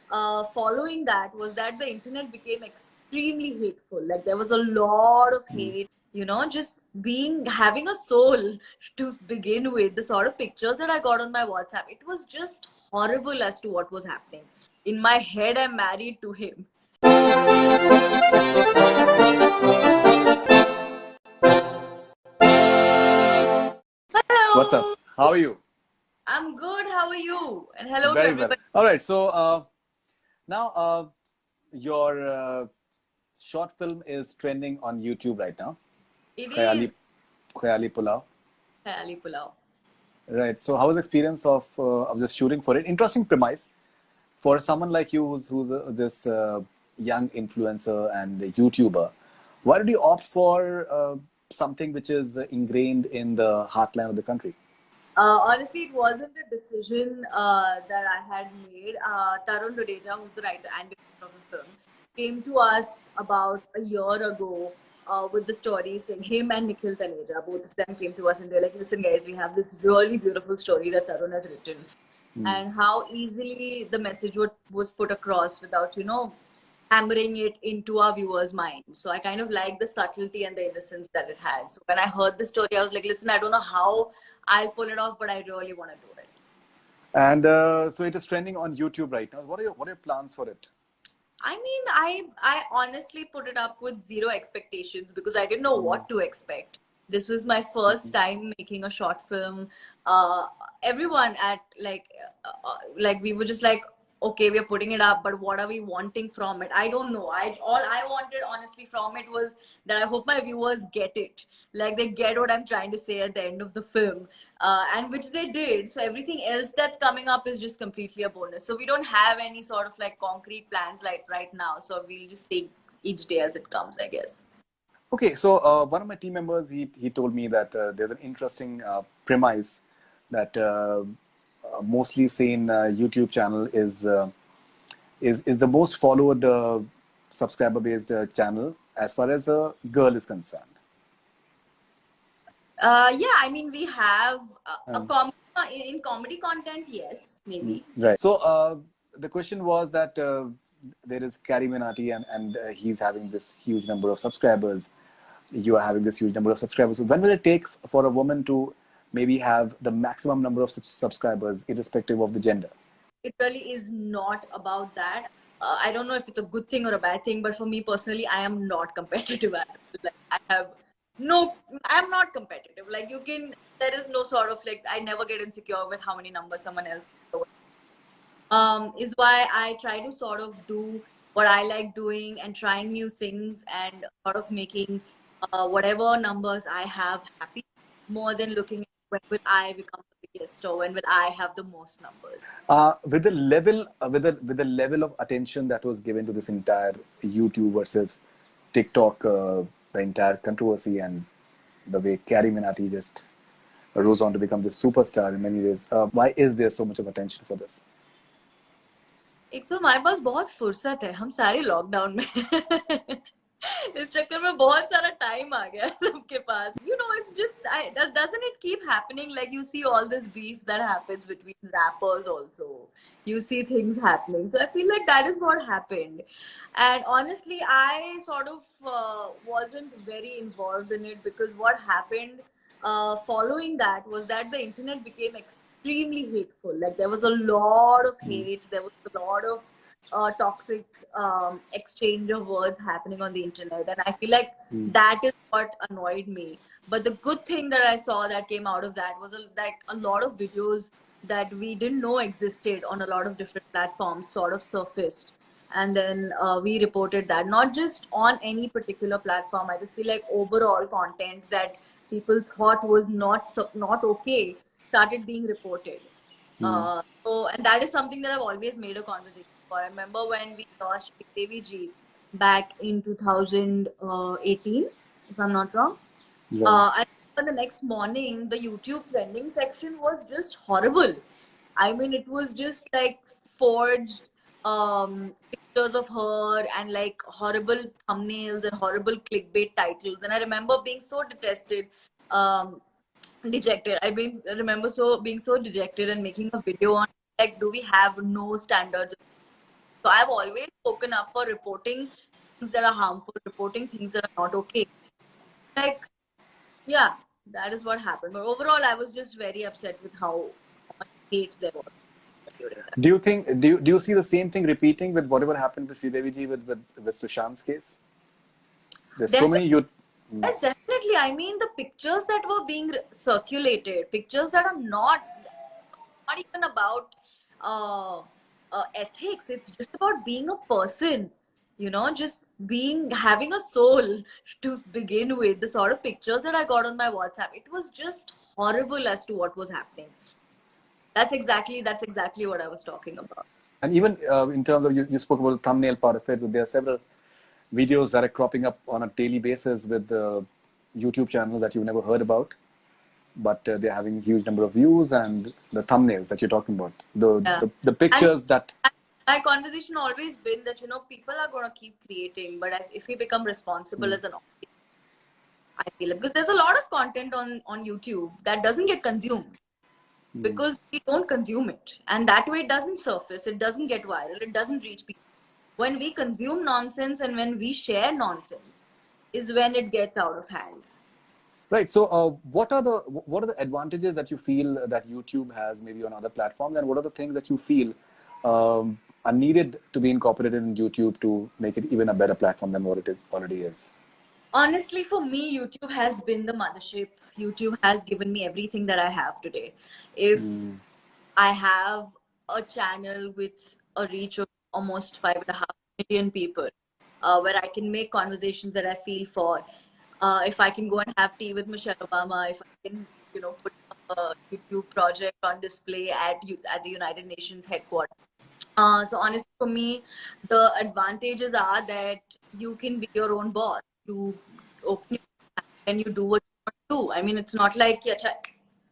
following that was that the internet became extremely hateful. Like there was a lot of hate, you know, just being having a soul to begin with. The sort of pictures that I got on my WhatsApp, it was just horrible as to what was happening. In my head, I'm married to him. What's up? Hello, How are you? I'm good. How are you? And hello to Very well. everybody. All right. So now your short film is trending on YouTube right now. It is Khayali, Khayali Pulao. Khayali Pulao. Right. So how was the experience of just shooting for it? Interesting premise for someone like you who's this young influencer and a YouTuber. Why did you opt for something which is ingrained in the heartland of the country? Honestly, it wasn't a decision that I had made. Tarun Dudeja, who's the writer and director of the film, came to us about a year ago with the story saying him and Nikhil Taneja, both of them came to us and they're like, listen, guys, we have this really beautiful story that Tarun has written. And how easily the message was put across without, you know, hammering it into our viewers' minds. So I kind of like the subtlety and the innocence that it had. So when I heard the story, I was like, listen, I don't know how I'll pull it off, but I really want to do it. And so it is trending on YouTube right now. What are your plans for it? I mean, I honestly put it up with zero expectations because I didn't know what to expect. This was my first time making a short film. Everyone at like we were just like, okay, we're putting it up, but what are we wanting from it? I don't know. All I wanted honestly from it was that I hope my viewers get it, like they get what I'm trying to say at the end of the film, and which they did. So everything else that's coming up is just completely a bonus. So we don't have any sort of like concrete plans like right now. So we'll just take each day as it comes, I guess. Okay, so one of my team members he told me that there's an interesting premise that mostly seen YouTube channel is the most followed subscriber based channel as far as a girl is concerned. Yeah, I mean, we have a Um, in comedy content, yes, maybe. right. So the question was that there is Carrie Minati and he's having this huge number of subscribers. You are having this huge number of subscribers. So when will it take for a woman to maybe have the maximum number of subscribers, irrespective of the gender? It really is not about that. I don't know if it's a good thing or a bad thing, but for me personally, I am not competitive at all. Like I have no, I'm not competitive. Like you can, there is no sort of like, I never get insecure with how many numbers someone else is why I try to sort of do what I like doing and trying new things and sort of making whatever numbers I have happy more than looking at when will I become the biggest or when will I have the most numbers. With the level with the level of attention that was given to this entire YouTube versus TikTok, the entire controversy and the way Carrie Minati just rose on to become this superstar in many ways. Why is there so much of attention for this? एक तो हमारे पास बहुत फुर्सत है हम सारे lockdown में इस चक्कर में बहुत सारा टाइम आ गया है सबके पास you know it's just doesn't it keep happening like you see all this beef that happens between rappers also you see things happening so I feel like that is what happened and honestly I sort of wasn't very involved in it because what happened following that was that the internet became extremely hateful. Like there was a lot of hate, there was a lot of toxic exchange of words happening on the internet, and I feel like that is what annoyed me. But the good thing that I saw that came out of that was like a lot of videos that we didn't know existed on a lot of different platforms sort of surfaced and then we reported that not just on any particular platform. I just feel like overall content that people thought was not okay started being reported. So and that is something that I've always made a conversation for. I remember when we lost Devi ji back in 2018, if I'm not wrong. Right. I remember the next morning, the YouTube trending section was just horrible. I mean, it was just like forged pictures of her and like horrible thumbnails and horrible clickbait titles. And I remember being so detested, dejected. Remember being so dejected and making a video on like, do we have no standards? So I've always spoken up for reporting things that are harmful, reporting things that are not okay. Like, yeah, that is what happened. But overall, I was just very upset with how much hate there was during that. Do you see the same thing repeating with whatever happened with Sridevi ji with Sushant's case? There's so There's many you. Yes, definitely. I mean, the pictures that were being circulated, pictures that are not even about uh, ethics. It's just about being a person, just having a soul to begin with. The sort of pictures that I got on my WhatsApp, it was just horrible as to what was happening. That's exactly what I was talking about. And even in terms of you spoke about the thumbnail part of it. There are several videos that are cropping up on a daily basis with YouTube channels that you've never heard about, but they're having a huge number of views, and the thumbnails that you're talking about, Yeah. the pictures that. My conversation always been that people are going to keep creating, but if we become responsible as an audience, I feel because there's a lot of content on YouTube that doesn't get consumed because we don't consume it, and that way it doesn't surface, it doesn't get viral, it doesn't reach people. When we consume nonsense and when we share nonsense is when it gets out of hand. Right. So, what are the advantages that you feel that YouTube has maybe on other platforms, and what are the things that you feel are needed to be incorporated in YouTube to make it even a better platform than what it already is? Honestly, for me, YouTube has been the mothership. YouTube has given me everything that I have today. If I have a channel with a reach of almost 5.5 million people, where I can make conversations that I feel for. If I can go and have tea with Michelle Obama, if I can, put a YouTube project on display at the United Nations headquarters. So honestly, for me, the advantages are that you can be your own boss. You open your and you do what you want to do. I mean, it's not like कि अच्छा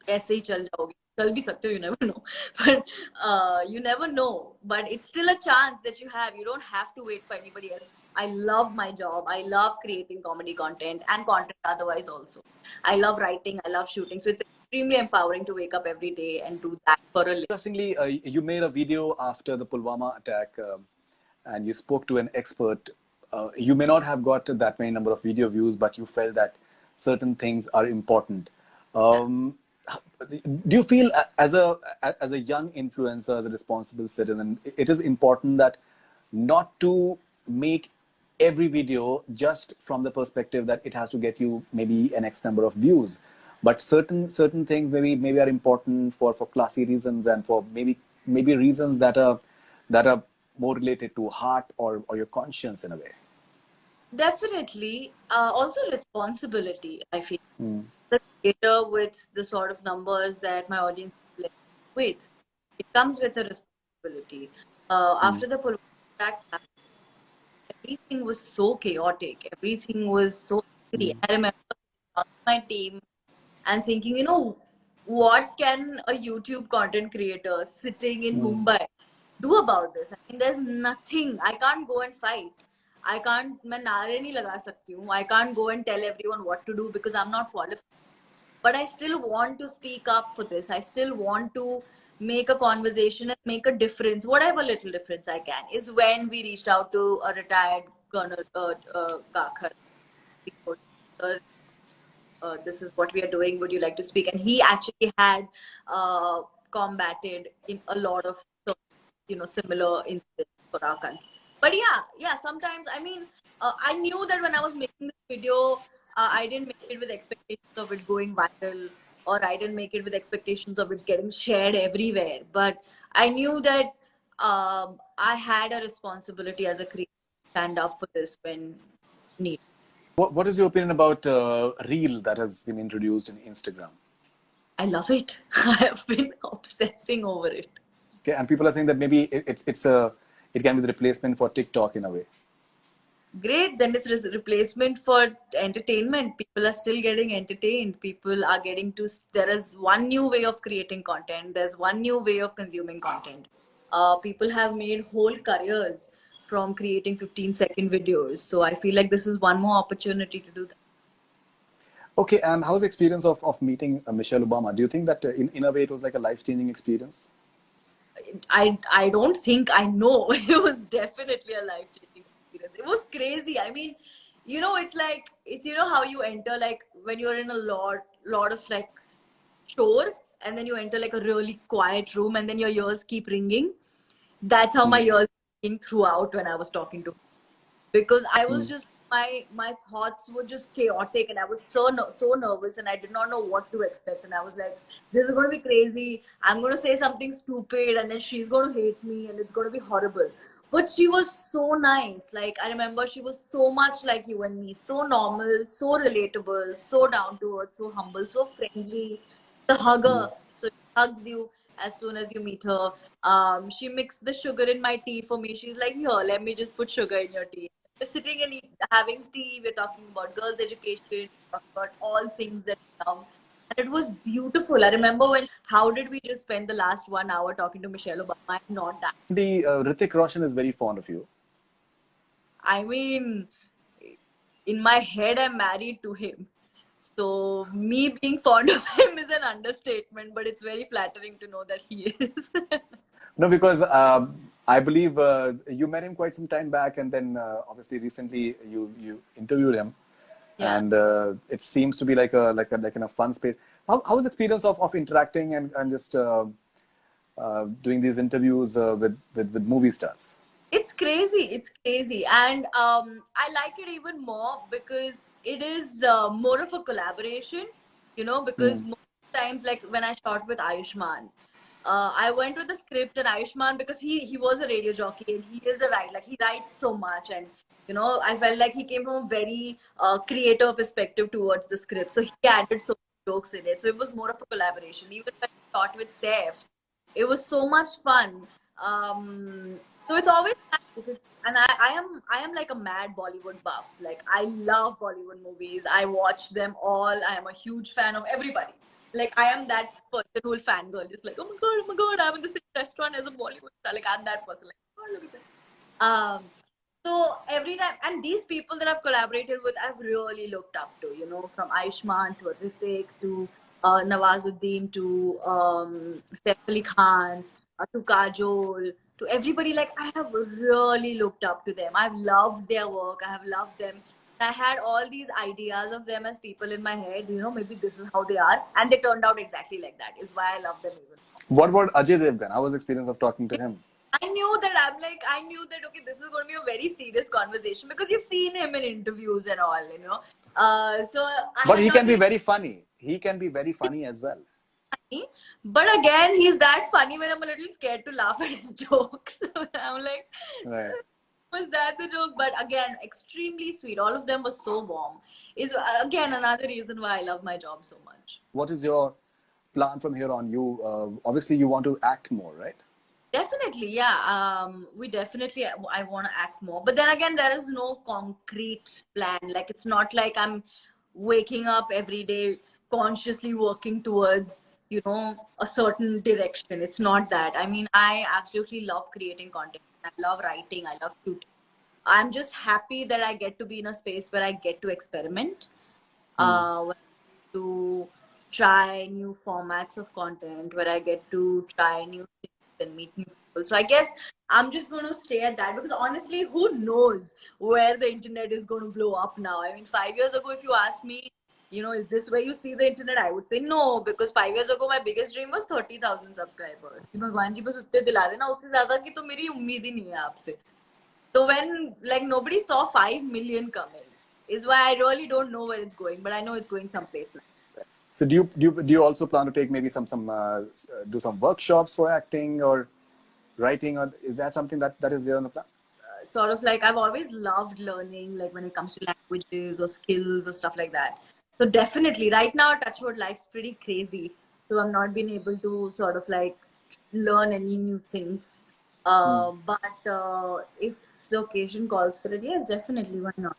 ऐसे ही चल जाओगे. चल भी सकते हो, you never know. But you never know. But it's still a chance that you have. You don't have to wait for anybody else. I love my job. I love creating comedy content and content otherwise also. I love writing. I love shooting. So it's extremely empowering to wake up every day and do that for a living. Interestingly, you made a video after the Pulwama attack, and you spoke to an expert. You may not have got that many number of video views, but you felt that certain things are important. Do you feel as a young influencer, as a responsible citizen, it is important that not to make every video just from the perspective that it has to get you maybe an X number of views, but certain things maybe are important for classy reasons and for maybe reasons that are more related to heart or your conscience in a way. Definitely. Also responsibility, I feel. The creator with the sort of numbers that my audience with, it comes with a responsibility. After the Pulwama attacks happened, everything was so chaotic. Everything was so scary. I remember on my team and thinking, what can a YouTube content creator sitting in Mumbai do about this? I mean, there's nothing. I can't go and fight. I can't, मैं नारे नहीं लगा सकती हूँ. I can't go and tell everyone what to do because I'm not qualified. But I still want to speak up for this. I still want to make a conversation and make a difference, whatever little difference I can. Is when we reached out to a retired Colonel Kakhar. This is what we are doing. Would you like to speak? And he actually had combated in a lot of similar incidents for our country. But yeah, sometimes I mean, I knew that when I was making this video, I didn't make it with expectations of it going viral, or I didn't make it with expectations of it getting shared everywhere. But I knew that I had a responsibility as a creator to stand up for this when needed. What is your opinion about Reel that has been introduced in Instagram? I love it. I have been obsessing over it. Okay, and people are saying that maybe it can be the replacement for TikTok in a way. Great, then it's replacement for entertainment. People are still getting entertained. People are getting to. There is one new way of creating content. There's one new way of consuming content. People have made whole careers from creating 15-second videos. So I feel like this is one more opportunity to do that. Okay, and how's the experience of meeting Michelle Obama? Do you think that in a way it was like a life-changing experience? I don't think I know. It was definitely a life-changing experience. It was crazy. I mean, it's like it's how you enter like when you're in a lot of like chore, and then you enter like a really quiet room, and then your ears keep ringing. That's how my Mm, ears were ringing throughout when I was talking to, because I was mm, just my thoughts were just chaotic, and I was so nervous, and I did not know what to expect, and I was like, this is going to be crazy. I'm going to say something stupid, and then she's going to hate me, and it's going to be horrible. But she was so nice. Like, I remember she was so much like you and me, so normal, so relatable, so down to earth, so humble, so friendly. The hugger, mm. so she hugs you as soon as you meet her. She mixed the sugar in my tea for me. She's like, here, let me just put sugar in your tea. We're sitting and having tea. We're talking about girls' education, we're talking about all things that we love. And it was beautiful. I remember how did we just spend the last 1 hour talking to Michelle Obama? I'm not that. The Hrithik Roshan is very fond of you. I mean, in my head, I'm married to him. So me being fond of him is an understatement, but it's very flattering to know that he is. No, because I believe you met him quite some time back, and then obviously recently you interviewed him, Yeah. and it seems to be like in a fun space. How was the experience of interacting and just doing these interviews with movie stars? It's crazy, and I like it even more because it is more of a collaboration, because Hmm. most times, like when I shot with Ayushman, I went with the script, and Ayushman, because he was a radio jockey, and he is a writer, like he writes so much, and I felt like he came from a very creative perspective towards the script, so he added so many jokes in it, so it was more of a collaboration. Even when I shot with Saif, it was so much fun. So it's always nice. I am like a mad Bollywood buff. Like, I love Bollywood movies. I watch them all. I am a huge fan of everybody. Like, I am that person who will fangirl. Just like, oh my god, I'm in the same restaurant as a Bollywood star. Like, I'm that person. Like, oh, look at that. So every time, and these people that I've collaborated with, I've really looked up to. From Aishman to Hrithik to Nawazuddin to Saif Ali Khan to Kajol to everybody. Like, I have really looked up to them. I've loved their work. I have loved them. I had all these ideas of them as people in my head. Maybe this is how they are, and they turned out exactly like that. Is why I love them even. What about Ajay Devgan? How was the experience of talking to him? I knew that, okay, this is going to be a very serious conversation because you've seen him in interviews and all. So I But had he not can be really very funny. He can be very funny as well. funny. But again, he's that funny when I'm a little scared to laugh at his jokes. I'm like, Right. was that the joke? But again, extremely sweet. All of them were so warm. Is again another reason why I love my job so much. What is your plan from here on? You obviously you want to act more, right? Definitely, yeah. We definitely, I want to act more. But then again, there is no concrete plan. Like, it's not like I'm waking up every day consciously working towards, a certain direction. It's not that. I mean, I absolutely love creating content. I love writing. I love shooting. I'm just happy that I get to be in a space where I get to experiment, Hmm. where I get to try new formats of content, where I get to try new things and meet new people. So I guess I'm just going to stay at that because honestly, who knows where the internet is going to blow up now? I mean, 5 years ago, if you asked me, is this where you see the internet? I would say no, because 5 years ago, my biggest dream was 30,000 subscribers. कि भगवान जी बस उतने दिला देना, उससे ज्यादा की तो मेरी उम्मीद ही नहीं है आपसे. So when like nobody saw 5 million coming, is why I really don't know where it's going, but I know it's going someplace. So do you also plan to take maybe some do some workshops for acting or writing, or is that something that is there on the plan? Sort of like I've always loved learning, like when it comes to languages or skills or stuff like that. So definitely, right now, Touchwood life's pretty crazy. So I'm not being able to sort of like learn any new things. Hmm. But if the occasion calls for it, yes, definitely, why not?